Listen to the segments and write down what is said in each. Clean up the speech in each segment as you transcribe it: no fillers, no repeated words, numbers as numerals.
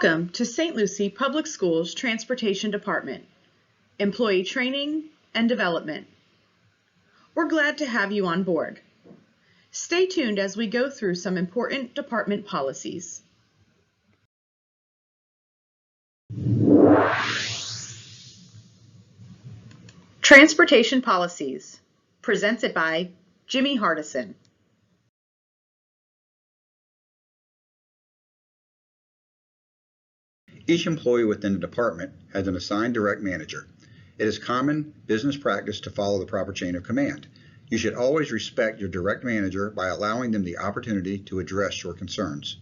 Welcome to St. Lucie Public Schools Transportation Department, Employee Training and Development. We're glad to have you on board. Stay tuned as we go through some important department policies. Transportation Policies, presented by Jimmy Hardison. Each employee within the department has an assigned direct manager. It is common business practice to follow the proper chain of command. You should always respect your direct manager by allowing them the opportunity to address your concerns.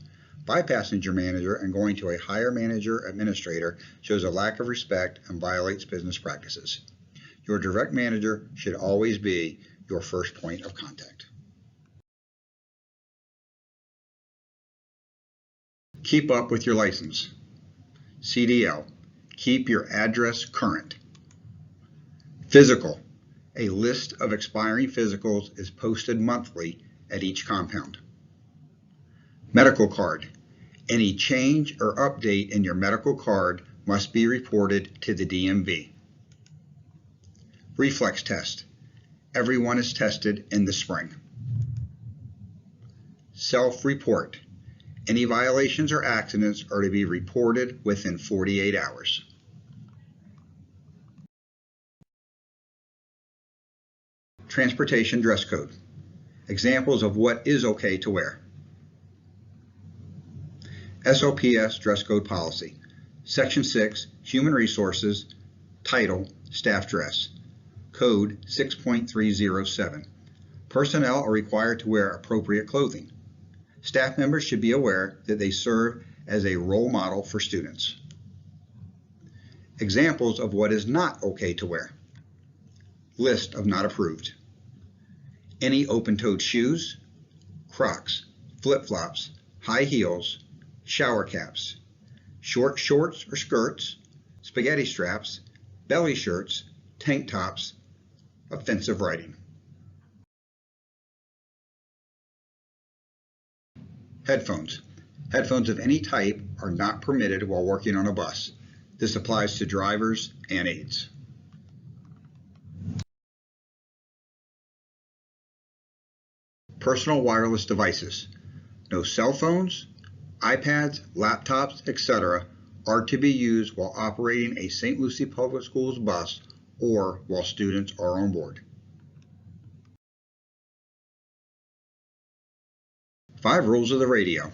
Bypassing your manager and going to a higher manager administrator shows a lack of respect and violates business practices. Your direct manager should always be your first point of contact. Keep up with your license. CDL, keep your address current. Physical, a list of expiring physicals is posted monthly at each compound. Medical card, any change or update in your medical card must be reported to the DMV. Reflex test, everyone is tested in the spring. Self-report, any violations or accidents are to be reported within 48 hours. Transportation dress code. Examples of what is okay to wear. SOPS dress code policy. Section 6, Human Resources, Title, Staff Dress. Code 6.307. Personnel are required to wear appropriate clothing. Staff members should be aware that they serve as a role model for students. Examples of what is not okay to wear. List of not approved. Any open-toed shoes, Crocs, flip-flops, high heels, shower caps, short shorts or skirts, spaghetti straps, belly shirts, tank tops, offensive writing. Headphones. Headphones of any type are not permitted while working on a bus. This applies to drivers and aides. Personal wireless devices. No cell phones, iPads, laptops, etc. are to be used while operating a St. Lucie Public Schools bus or while students are on board. 5 rules of the radio.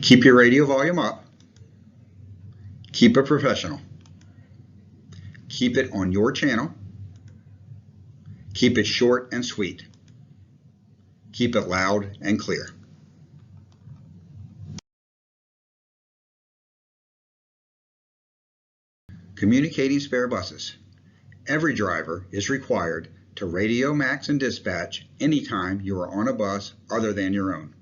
Keep your radio volume up. Keep it professional. Keep it on your channel. Keep it short and sweet. Keep it loud and clear. Communicating spare buses. Every driver is required to radio max and dispatch anytime you are on a bus other than your own.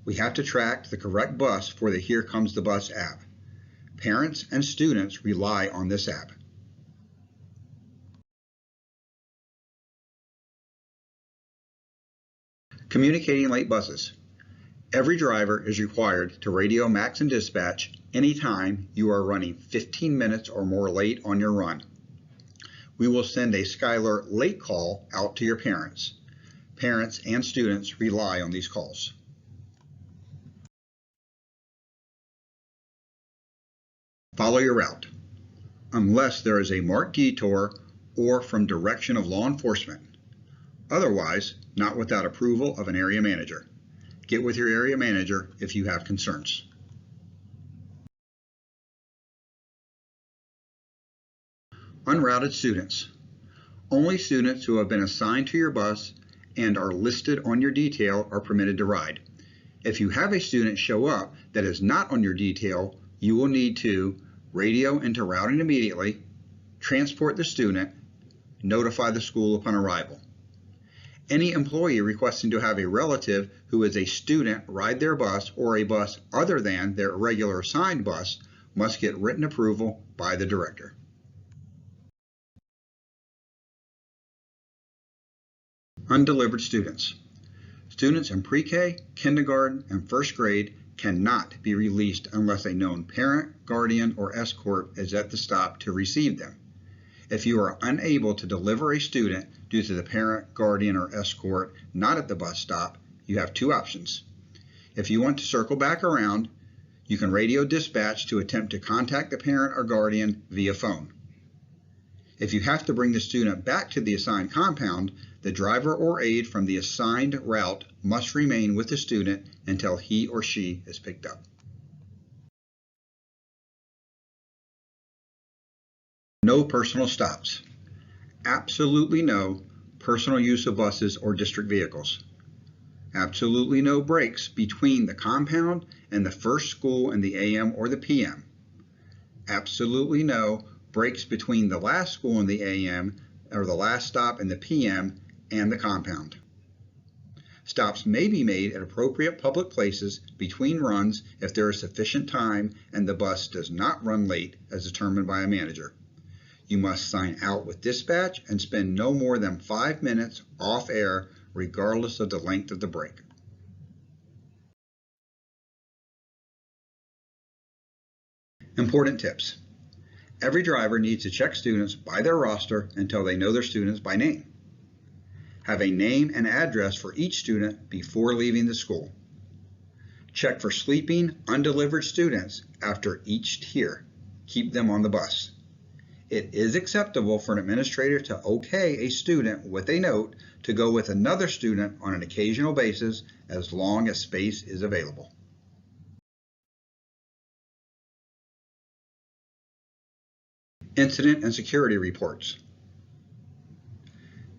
We have to track the correct bus for the Here Comes the Bus app. Parents and students rely on this app. Communicating late buses. Every driver is required to radio max and dispatch anytime you are running 15 minutes or more late on your run. We will send a Skylar late call out to your parents. Parents and students rely on these calls. Follow your route, unless there is a marked detour or from direction of law enforcement. Otherwise, not without approval of an area manager. Get with your area manager if you have concerns. Unrouted students. Only students who have been assigned to your bus and are listed on your detail are permitted to ride. If you have a student show up that is not on your detail, you will need to radio into routing immediately, transport the student, notify the school upon arrival. Any employee requesting to have a relative who is a student ride their bus or a bus other than their regular assigned bus must get written approval by the director. Undelivered students. Students in pre-K, kindergarten, and first grade cannot be released unless a known parent, guardian, or escort is at the stop to receive them. If you are unable to deliver a student due to the parent, guardian, or escort not at the bus stop, you have two options. If you want to circle back around, you can radio dispatch to attempt to contact the parent or guardian via phone. If you have to bring the student back to the assigned compound, the driver or aide from the assigned route must remain with the student until he or she is picked up. No personal stops. Absolutely no personal use of buses or district vehicles. Absolutely no breaks between the compound and the first school in the AM or the PM. Absolutely no breaks between the last school in the AM or the last stop in the PM and the compound. Stops may be made at appropriate public places between runs if there is sufficient time and the bus does not run late as determined by a manager. You must sign out with dispatch and spend no more than 5 minutes off air regardless of the length of the break. Important tips. Every driver needs to check students by their roster until they know their students by name. Have a name and address for each student before leaving the school. Check for sleeping, undelivered students after each tier. Keep them on the bus. It is acceptable for an administrator to okay a student with a note to go with another student on an occasional basis as long as space is available. Incident and security reports.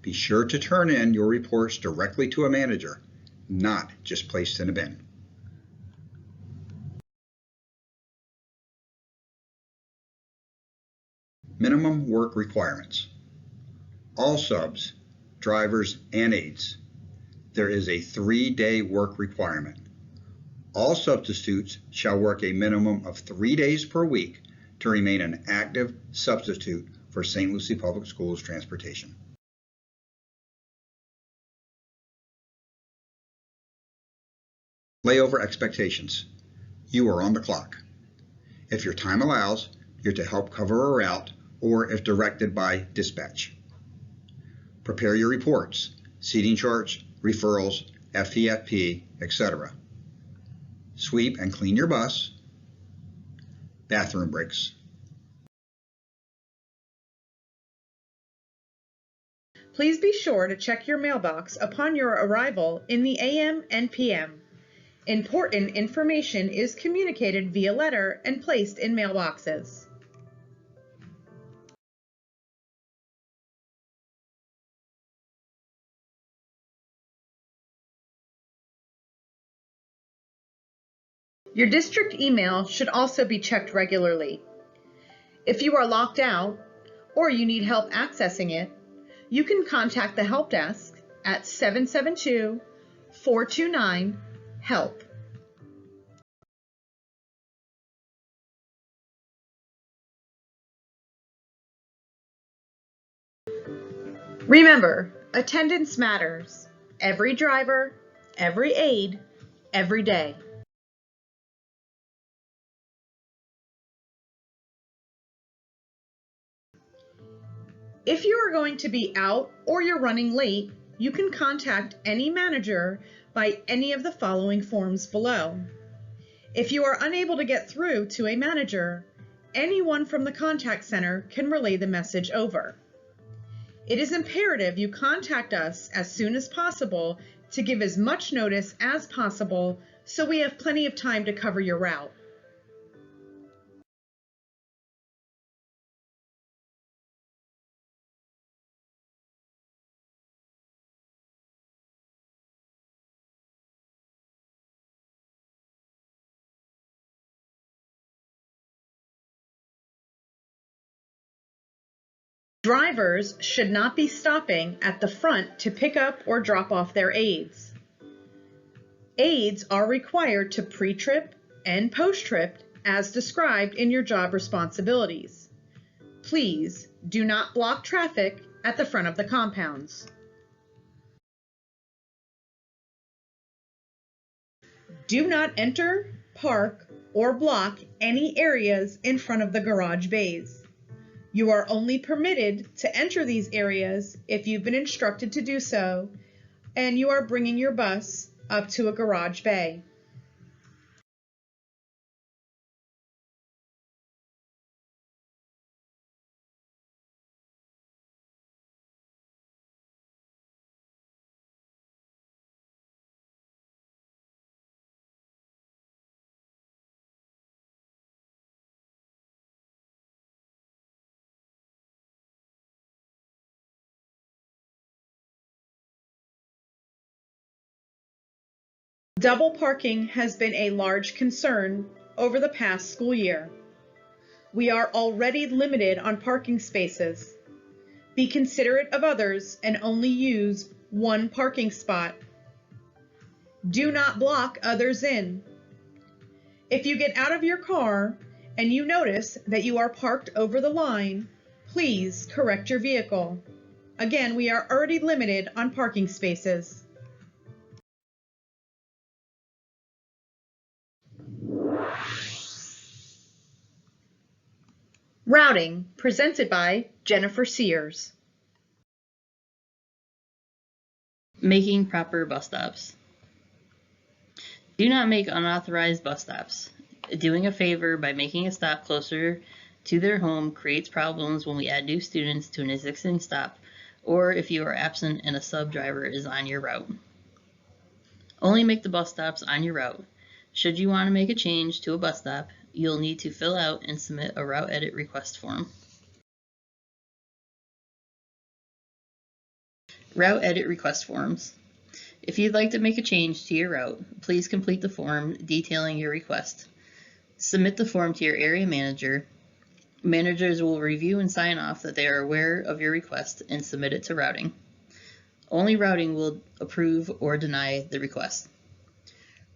Be sure to turn in your reports directly to a manager, not just placed in a bin. Minimum work requirements. All subs, drivers, and aides, there is a 3-day work requirement. All substitutes shall work a minimum of 3 days per week to remain an active substitute for St. Lucie Public Schools transportation. Layover expectations. You are on the clock. If your time allows, you're to help cover a route or if directed by dispatch. Prepare your reports, seating charts, referrals, FTFP, etc. Sweep and clean your bus. Bathroom breaks. Please be sure to check your mailbox upon your arrival in the AM and PM. Important information is communicated via letter and placed in mailboxes. Your district email should also be checked regularly. If you are locked out or you need help accessing it, you can contact the help desk at 772-429-HELP. Remember, attendance matters. Every driver, every aide, every day. If you are going to be out or you're running late, you can contact any manager by any of the following forms below. If you are unable to get through to a manager, anyone from the contact center can relay the message over. It is imperative you contact us as soon as possible to give as much notice as possible so we have plenty of time to cover your route. Drivers should not be stopping at the front to pick up or drop off their aides. Aides are required to pre-trip and post-trip as described in your job responsibilities. Please do not block traffic at the front of the compounds. Do not enter, park or block any areas in front of the garage bays. You are only permitted to enter these areas if you've been instructed to do so and you are bringing your bus up to a garage bay. Double parking has been a large concern over the past school year. We are already limited on parking spaces. Be considerate of others and only use one parking spot. Do not block others in. If you get out of your car and you notice that you are parked over the line, please correct your vehicle. Again, we are already limited on parking spaces. Routing, presented by Jennifer Sears. Making proper bus stops. Do not make unauthorized bus stops. Doing a favor by making a stop closer to their home creates problems when we add new students to an existing stop, or if you are absent and a sub driver is on your route. Only make the bus stops on your route. Should you want to make a change to a bus stop, you'll need to fill out and submit a route edit request form. Route edit request forms. If you'd like to make a change to your route, please complete the form detailing your request. Submit the form to your area manager. Managers will review and sign off that they are aware of your request and submit it to routing. Only routing will approve or deny the request.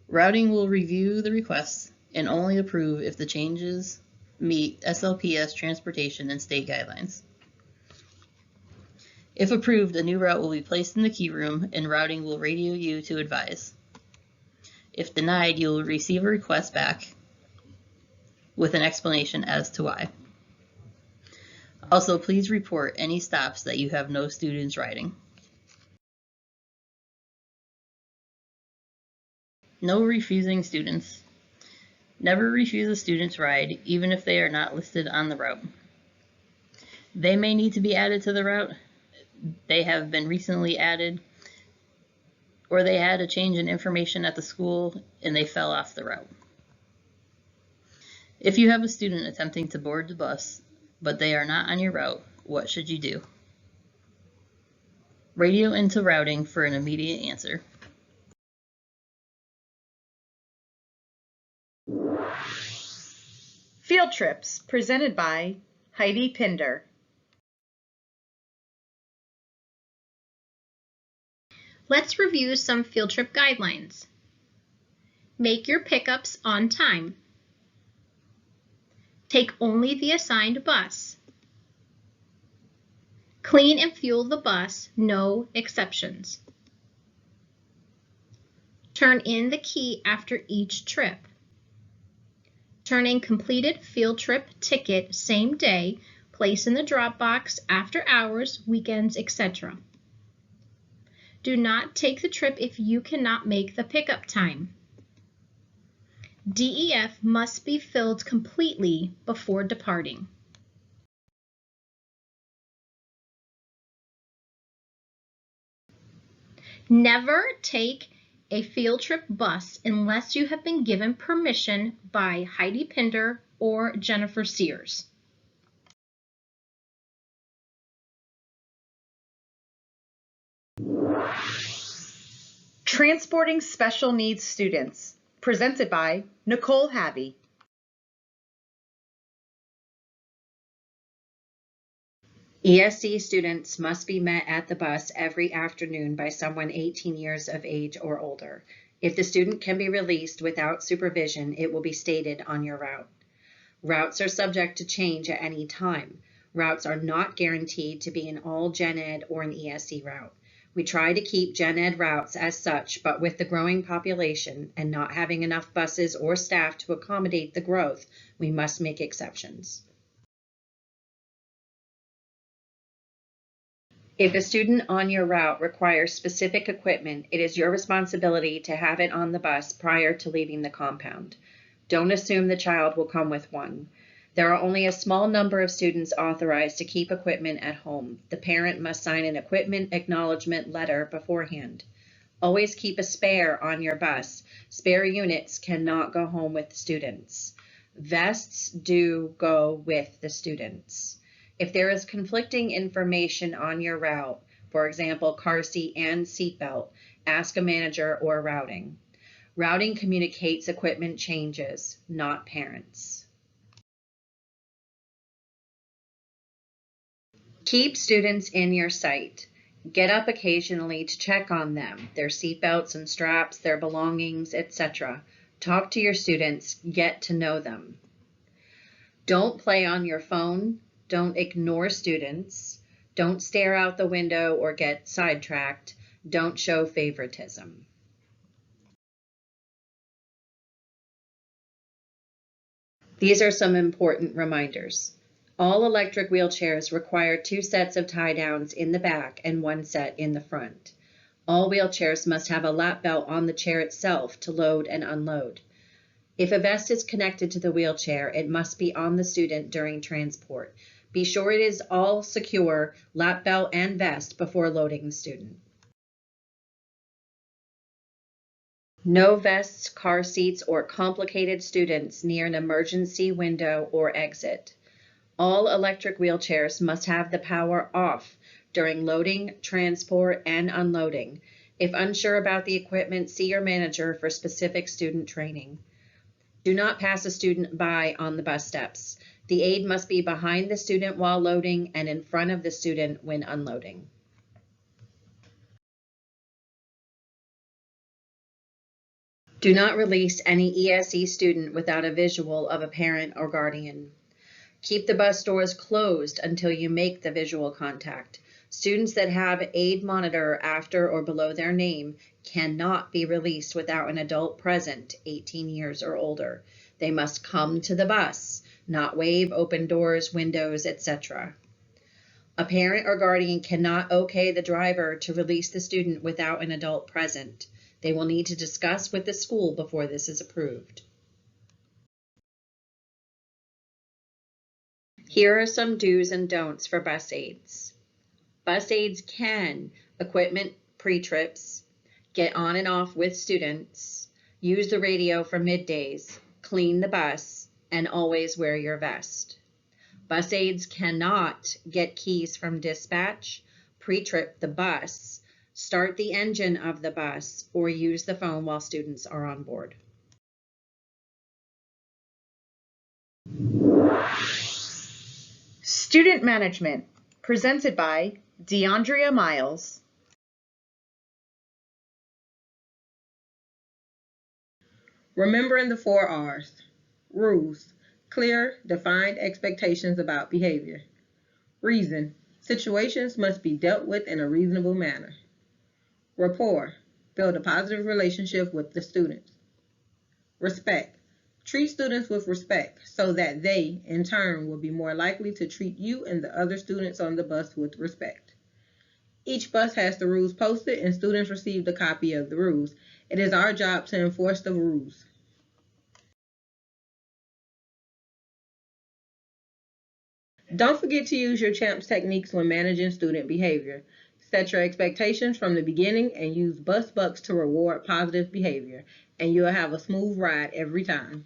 Routing will review the request and only approve if the changes meet SLPS transportation and state guidelines. If approved, a new route will be placed in the key room and routing will radio you to advise. If denied, you will receive a request back with an explanation as to why. Also, please report any stops that you have no students riding. No refusing students. Never refuse a student's ride, even if they are not listed on the route. They may need to be added to the route. They have been recently added, or they had a change in information at the school and they fell off the route. If you have a student attempting to board the bus, but they are not on your route, what should you do? Radio into routing for an immediate answer. Field trips, presented by Heidi Pinder. Let's review some field trip guidelines. Make your pickups on time. Take only the assigned bus. Clean and fuel the bus, no exceptions. Turn in the key after each trip. Turn in completed field trip ticket same day, place in the drop box after hours, weekends, etc. Do not take the trip if you cannot make the pickup time. DEF must be filled completely before departing. Never take a field trip bus unless you have been given permission by Heidi Pinder or Jennifer Sears. Transporting special needs students, presented by Nicole Habby. ESC students must be met at the bus every afternoon by someone 18 years of age or older. If the student can be released without supervision, it will be stated on your route. Routes are subject to change at any time. Routes are not guaranteed to be an all gen ed or an ESC route. We try to keep gen ed routes as such, but with the growing population and not having enough buses or staff to accommodate the growth, we must make exceptions. If a student on your route requires specific equipment, it is your responsibility to have it on the bus prior to leaving the compound. Don't assume the child will come with one. There are only a small number of students authorized to keep equipment at home. The parent must sign an equipment acknowledgement letter beforehand. Always keep a spare on your bus. Spare units cannot go home with students. Vests do go with the students. If there is conflicting information on your route, for example, car seat and seatbelt, ask a manager or routing. Routing communicates equipment changes, not parents. Keep students in your sight. Get up occasionally to check on them, their seatbelts and straps, their belongings, etc. Talk to your students, get to know them. Don't play on your phone. Don't ignore students. Don't stare out the window or get sidetracked. Don't show favoritism. These are some important reminders. All electric wheelchairs require 2 sets of tie downs in the back and 1 set in the front. All wheelchairs must have a lap belt on the chair itself to load and unload. If a vest is connected to the wheelchair, it must be on the student during transport. Be sure it is all secure, lap belt and vest, before loading the student. No vests, car seats, or complicated students near an emergency window or exit. All electric wheelchairs must have the power off during loading, transport, and unloading. If unsure about the equipment, see your manager for specific student training. Do not pass a student by on the bus steps. The aide must be behind the student while loading and in front of the student when unloading. Do not release any ESE student without a visual of a parent or guardian. Keep the bus doors closed until you make the visual contact. Students that have aide monitor after or below their name cannot be released without an adult present, 18 years or older. They must come to the bus, not wave, open doors, windows, etc. A parent or guardian cannot okay the driver to release the student without an adult present. They will need to discuss with the school before this is approved. Here are some do's and don'ts for bus aides. Bus aides can equipment pre-trips, get on and off with students, use the radio for middays, clean the bus, and always wear your vest. Bus aides cannot get keys from dispatch, pre-trip the bus, start the engine of the bus, or use the phone while students are on board. Student Management, presented by DeAndrea Miles. Remembering the 4 R's. Rules. Clear, defined expectations about behavior. Reason. Situations must be dealt with in a reasonable manner. Rapport. Build a positive relationship with the students. Respect. Treat students with respect so that they, in turn, will be more likely to treat you and the other students on the bus with respect. Each bus has the rules posted and students received a copy of the rules. It is our job to enforce the rules. Don't forget to use your CHAMPS techniques when managing student behavior. Set your expectations from the beginning and use bus bucks to reward positive behavior, and you'll have a smooth ride every time.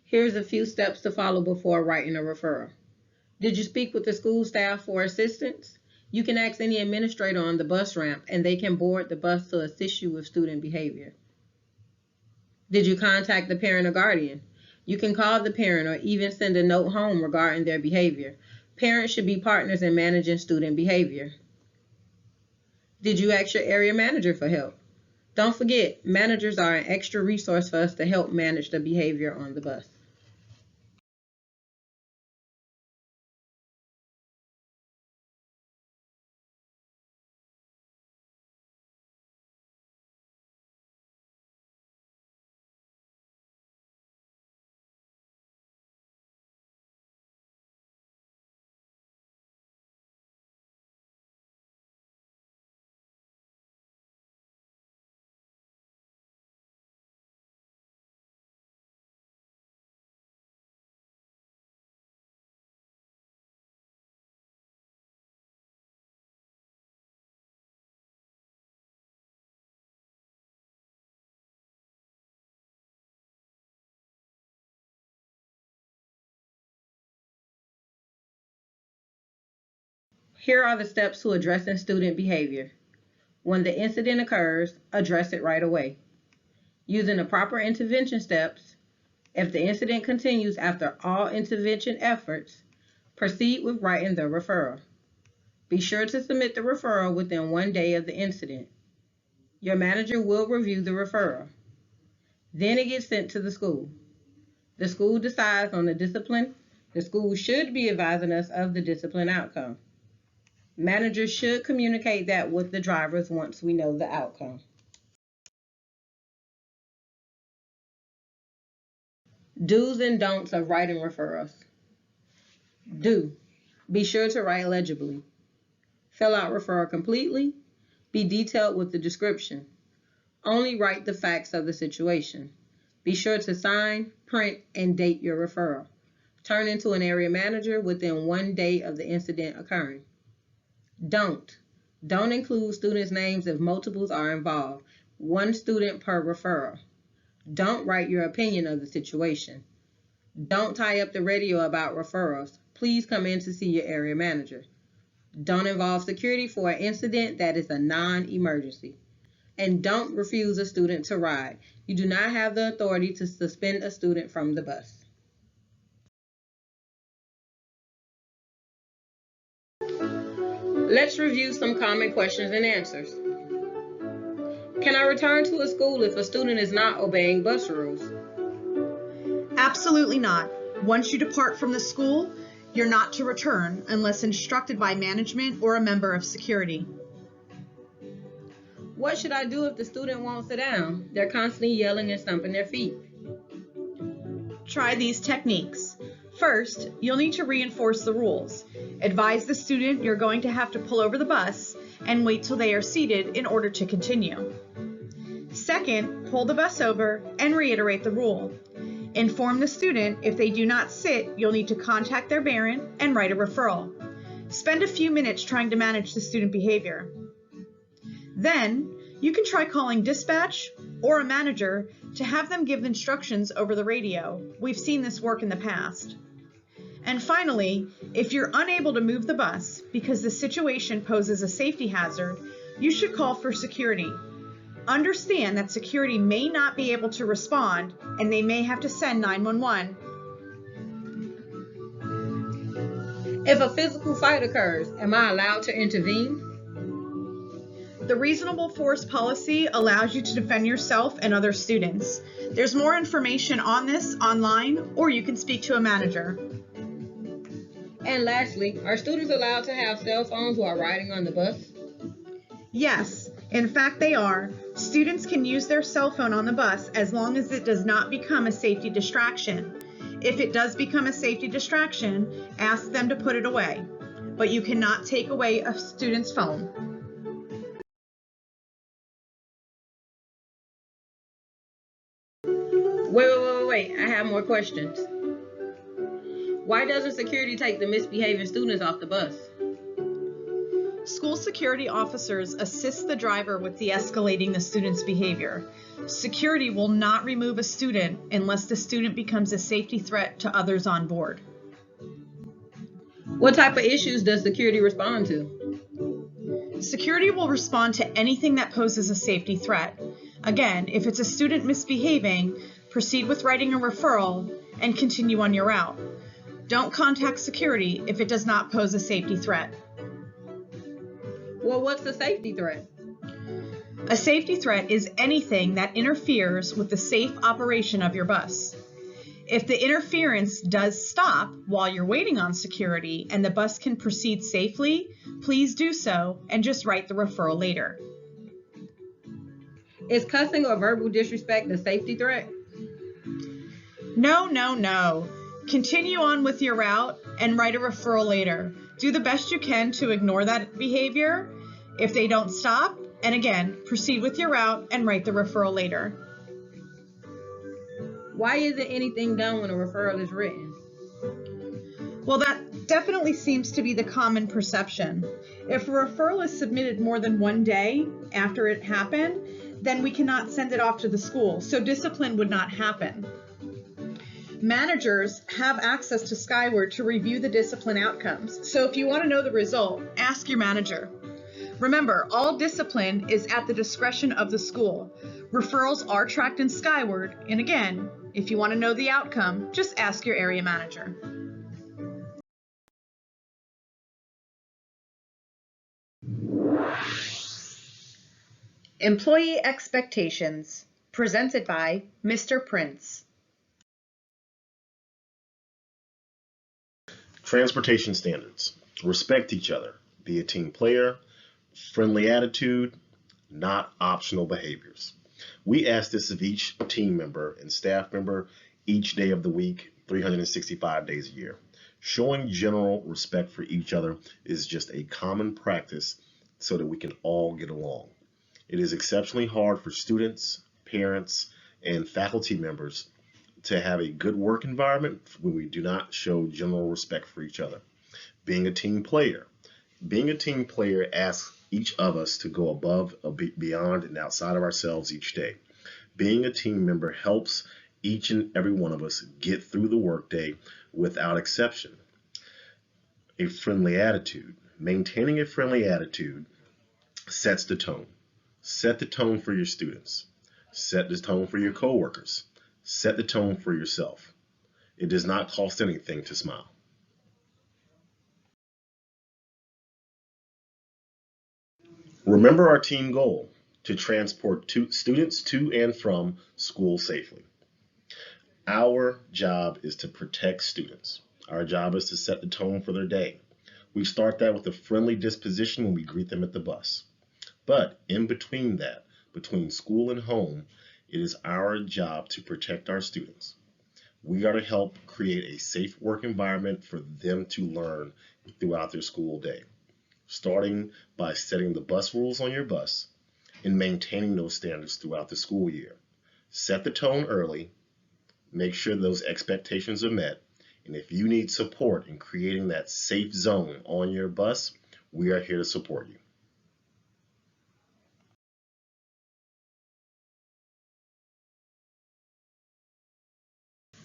Here's a few steps to follow before writing a referral. Did you speak with the school staff for assistance? You can ask any administrator on the bus ramp and they can board the bus to assist you with student behavior. Did you contact the parent or guardian? You can call the parent or even send a note home regarding their behavior. Parents should be partners in managing student behavior. Did you ask your area manager for help? Don't forget, managers are an extra resource for us to help manage the behavior on the bus. Here are the steps to addressing student behavior. When the incident occurs, address it right away. Using the proper intervention steps, if the incident continues after all intervention efforts, proceed with writing the referral. Be sure to submit the referral within 1 day of the incident. Your manager will review the referral. Then it gets sent to the school. The school decides on the discipline. The school should be advising us of the discipline outcome. Managers should communicate that with the drivers once we know the outcome. Do's and don'ts of writing referrals. Do. Be sure to write legibly. Fill out referral completely. Be detailed with the description. Only write the facts of the situation. Be sure to sign, print, and date your referral. Turn into an area manager within 1 day of the incident occurring. Don't include students' names if multiples are involved. 1 student per referral. Don't write your opinion of the situation. Don't tie up the radio about referrals. Please come in to see your area manager. Don't involve security for an incident that is a non-emergency. And don't refuse a student to ride. You do not have the authority to suspend a student from the bus. Let's review some common questions and answers. Can I return to a school if a student is not obeying bus rules? Absolutely not. Once you depart from the school, you're not to return unless instructed by management or a member of security. What should I do if the student won't sit down? They're constantly yelling and stomping their feet. Try these techniques. First, you'll need to reinforce the rules. Advise the student you're going to have to pull over the bus and wait till they are seated in order to continue. Second, pull the bus over and reiterate the rule. Inform the student if they do not sit, you'll need to contact their parent and write a referral. Spend a few minutes trying to manage the student behavior. Then, you can try calling dispatch or a manager to have them give instructions over the radio. We've seen this work in the past. And finally, if you're unable to move the bus because the situation poses a safety hazard, you should call for security. Understand that security may not be able to respond and they may have to send 911. If a physical fight occurs, am I allowed to intervene? The reasonable force policy allows you to defend yourself and other students. There's more information on this online, or you can speak to a manager. And lastly, are students allowed to have cell phones while riding on the bus? Yes, in fact they are. Students can use their cell phone on the bus as long as it does not become a safety distraction. If it does become a safety distraction, ask them to put it away. But you cannot take away a student's phone. Wait, I have more questions. Why doesn't security take the misbehaving students off the bus? School security officers assist the driver with de-escalating the student's behavior. Security will not remove a student unless the student becomes a safety threat to others on board. What type of issues does security respond to? Security will respond to anything that poses a safety threat. Again, if it's a student misbehaving, proceed with writing a referral and continue on your route. Don't contact security if it does not pose a safety threat. Well, what's a safety threat? A safety threat is anything that interferes with the safe operation of your bus. If the interference does stop while you're waiting on security and the bus can proceed safely, please do so and just write the referral later. Is cussing or verbal disrespect a safety threat? No. Continue on with your route and write a referral later. Do the best you can to ignore that behavior if they don't stop, and again, proceed with your route and write the referral later. Why isn't anything done when a referral is written? Well, that definitely seems to be the common perception. If a referral is submitted more than 1 day after it happened, then we cannot send it off to the school, so discipline would not happen. Managers have access to Skyward to review the discipline outcomes. So if you want to know the result, ask your manager. Remember, all discipline is at the discretion of the school. Referrals are tracked in Skyward, and again, if you want to know the outcome, just ask your area manager. Employee Expectations, presented by Mr. Prince. Transportation standards. Respect each other. Be a team player. Friendly attitude. Not optional behaviors. We ask this of each team member and staff member each day of the week, 365 days a year. Showing general respect for each other is just a common practice so that we can all get along. It is exceptionally hard for students, parents, and faculty members to have a good work environment when we do not show general respect for each other. Being a team player. Being a team player asks each of us to go above, beyond, and outside of ourselves each day. Being a team member helps each and every one of us get through the workday without exception. A friendly attitude. Maintaining a friendly attitude sets the tone. Set the tone for your students. Set the tone for your coworkers. Set the tone for yourself. It does not cost anything to smile. Remember our team goal, to transport students to and from school safely. Our job is to protect students. Our job is to set the tone for their day. We start that with a friendly disposition when we greet them at the bus. But in between that, between school and home, it is our job to protect our students. We are to help create a safe work environment for them to learn throughout their school day, starting by setting the bus rules on your bus and maintaining those standards throughout the school year. Set the tone early, make sure those expectations are met, and if you need support in creating that safe zone on your bus, we are here to support you.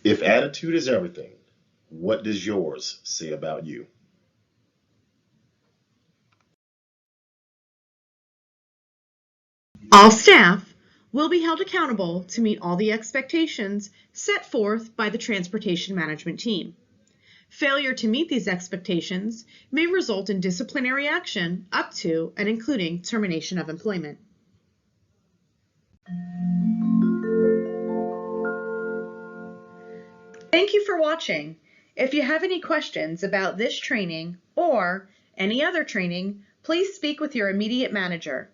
If attitude is everything, what does yours say about you? All staff will be held accountable to meet all the expectations set forth by the transportation management team. Failure to meet these expectations may result in disciplinary action up to and including termination of employment. Thank you for watching. If you have any questions about this training or any other training, please speak with your immediate manager.